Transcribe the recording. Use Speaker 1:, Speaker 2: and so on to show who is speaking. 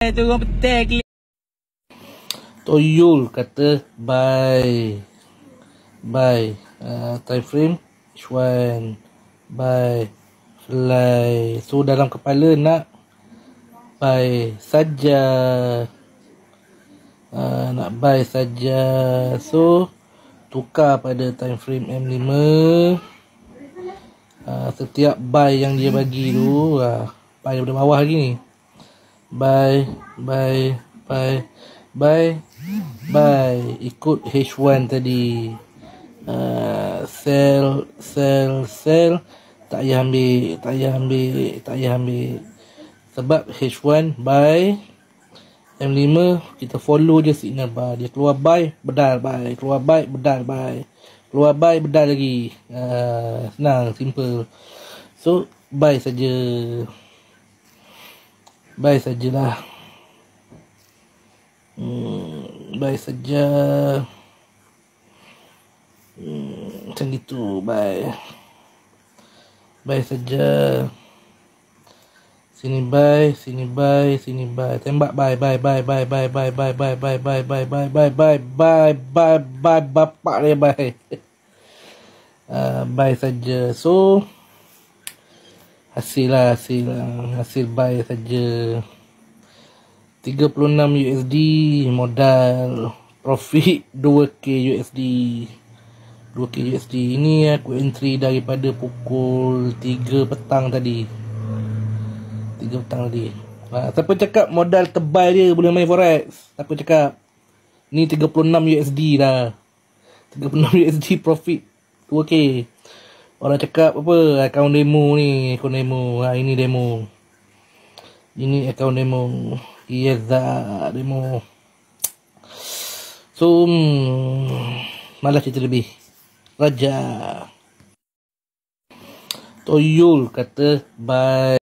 Speaker 1: Turun petek.
Speaker 2: Toyol kata buy time frame H1 buy fly. So dalam kepala nak buy saja, nak buy saja. So tukar pada time frame M5. Setiap buy yang dia bagi tu, buy daripada bawah lagi ni, buy ikut H1 tadi. Sell, tak payah ambil sebab H1 buy, M5 kita follow je signal bar. Dia keluar buy, bedal buy, keluar buy, bedal buy, keluar buy, bedal lagi. Senang, simple. So buy sajalah. Buy saja. Macam gitu, buy saja. Sini buy, tembak buy, bapak dia buy. Buy saja. So hasil buy saja. 36 USD modal, profit 2k USD. 2k USD. Ini aku entry daripada pukul 3 petang tadi. Siapa cakap modal tebal dia boleh main forex? Siapa cakap? Ni 36 USD dah. 36 USD profit 2k. Orang cakap apa? Akaun demo ni, ini demo. Ini akaun demo. Yes, demo. So malas cerita lebih. Raja Toyol kata bye.